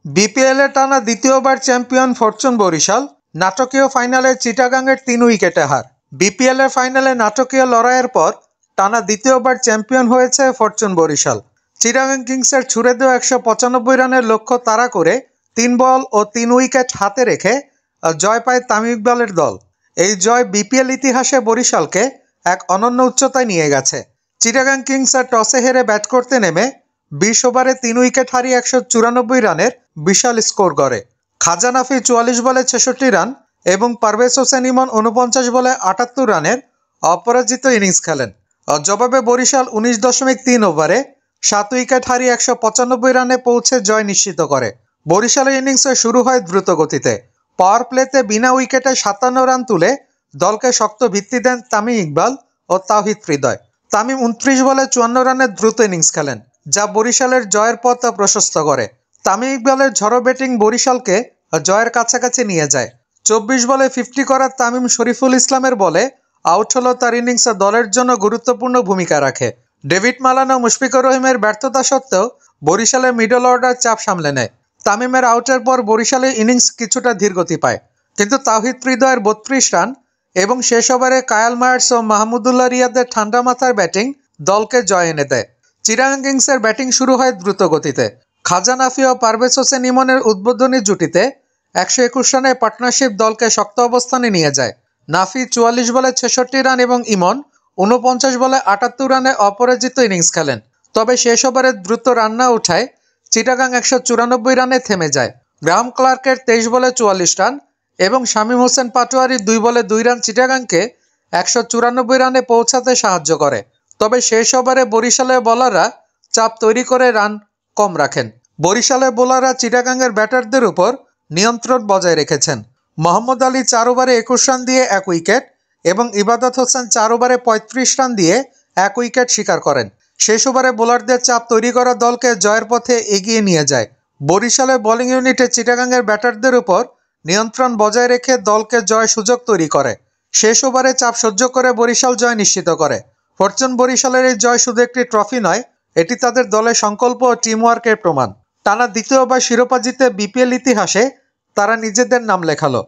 বিপিএলে টানা দ্বিতীয়বার চ্যাম্পিয়ন ফরচুন বরিশাল। নাটকীয় ফাইনালে চিটাগাংয়ের ৩ উইকেটে হার। বিপিএলের ফাইনালে নাটকীয় লড়াইয়ের পর টানা দ্বিতীয়বার চ্যাম্পিয়ন হয়েছে ফরচুন বরিশাল। চিটাগাং কিংসের ছুড়ে দেওয়া ১৯৫ রানের লক্ষ্য তাড়া করে ৩ বল ও ৩ উইকেট হাতে রেখে জয় পায় তামিম ইকবালের দল। এই জয় বিপিএল ইতিহাসে বরিশালকে এক অনন্য উচ্চতায় নিয়ে গেছে। চিটাগাং কিংস টসে হেরে ব্যাট করতে নেমে ২০ ওভারে ৩ উইকেট হারিয়ে ১৯৪ রানের বিশাল স্কোর করে। খাজা নাফি ৪৪ বলে ৬৬ রান এবং পারভেজ হোসেন ইমন ৪৯ বলে ৭৮ রানের অপরাজিত ইনিংস খেলেন। জবাবে বরিশাল ১৯.৩ ওভারে ৭ উইকেট হারিয়ে ১৯৫ রানে পৌঁছে জয় নিশ্চিত করে। বরিশালের ইনিংসে শুরু হয় দ্রুত গতিতে। পাওয়ার প্লেতে বিনা উইকেটে ৫৭ রান তুলে দলকে শক্ত ভিত্তি দেন তামিম ইকবাল ও তাওহিদ হৃদয়। তামিম ২৯ বলে ৫৪ রানের দ্রুত ইনিংস খেলেন, যা বরিশালের জয়ের পথ প্রশস্ত করে। তামিম ইকবালের ঝড়ো ব্যাটিং বরিশালকে জয়ের কাছাকাছি নিয়ে যায়। ২৪ বলে 50 করা তামিম শরীফুল ইসলামের বলে আউট হলো তার ইনিংসে দলের জন্য গুরুত্বপূর্ণ ভূমিকা রাখে। ডেভিড মালান ও মুশফিকুর রহিমের ব্যর্থতা সত্ত্বেও বরিশালের মিডল অর্ডার চাপ সামলে নেয়। তামিমের আউটের পর বরিশালের ইনিংস কিছুটা ধীরগতি পায়, কিন্তু তাওহিদ হৃদয়ের ৩২ রান এবং শেষ ওভারে কায়াল মায়ার্স ও মাহমুদুল্লাহ রিয়াদের ঠান্ডা মাথার ব্যাটিং দলকে জয় এনে দেয়। চিটাগাং কিংসের ব্যাটিং শুরু হয় দ্রুত গতিতে। খাজা নাফি ও পারভেজ হোসেন ইমনের উদ্বোধনী জুটিতে ১২১ রানের পার্টনারশিপ দলকে শক্ত অবস্থানে নিয়ে যায়। নাফি ৪৪ বলে ৬৬ রান এবং ইমন ৪৯ বলে ৭৮ রানে অপরাজিত ইনিংস খেলেন। তবে শেষ ওভারে দ্রুত রান না ওঠায় চিটাগাং ১৯৪ রানে থেমে যায়। গ্রাহাম ক্লার্কের ২৩ বলে ৪৪ রান এবং শামীম হোসেন পাটোয়ারির ২ বলে ২ রান চিটাগাংকে ১৯৪ রানে পৌঁছাতে সাহায্য করে। তবে শেষ ওভারে বরিশালের বোলাররা চাপ তৈরি করে রান কম রাখেন। বরিশালের বোলাররা চিটাগাংয়ের ব্যাটারদের উপর নিয়ন্ত্রণ বজায় রেখেছেন। মোহাম্মদ আলী ৪ ওভারে ২১ রান দিয়ে ১ উইকেট এবং ইবাদত হোসেন ৪ ওভারে ৩৫ রান দিয়ে ১ উইকেট শিকার করেন। শেষ ওভারে বোলারদের চাপ তৈরি করা দলকে জয়ের পথে এগিয়ে নিয়ে যায়। বরিশালের বোলিং ইউনিটে চিটাগাংয়ের ব্যাটারদের উপর নিয়ন্ত্রণ বজায় রেখে দলকে জয় সুযোগ তৈরি করে। শেষ ওভারে চাপ সহ্য করে বরিশাল জয় নিশ্চিত করে। ফরচুন বরিশালের এই জয় শুধু একটি ট্রফি নয়, এটি তাদের দলের সংকল্প ও টিমওয়ার্কের প্রমাণ। টানা দ্বিতীয়বার শিরোপা জিতে বিপিএল ইতিহাসে তারা নিজেদের নাম লেখালো।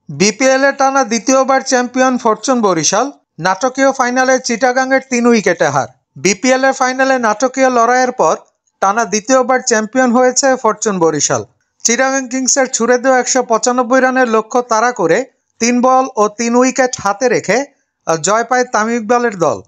বিপিএলে টানা দ্বিতীয়বার চ্যাম্পিয়ন ফরচুন বরিশাল। নাটকীয় ফাইনালে চিটাগাংয়ের ৩ উইকেটে হার। বিপিএলের ফাইনালে নাটকীয় লড়াইয়ের পর টানা দ্বিতীয়বার চ্যাম্পিয়ন হয়েছে ফরচুন বরিশাল। চিটাগাং কিংসের ছুড়ে দেওয়া ১৯৫ রানের লক্ষ্য তাড়া করে ৩ বল ও ৩ উইকেট হাতে রেখে জয় পায় তামিম ইকবালের দল।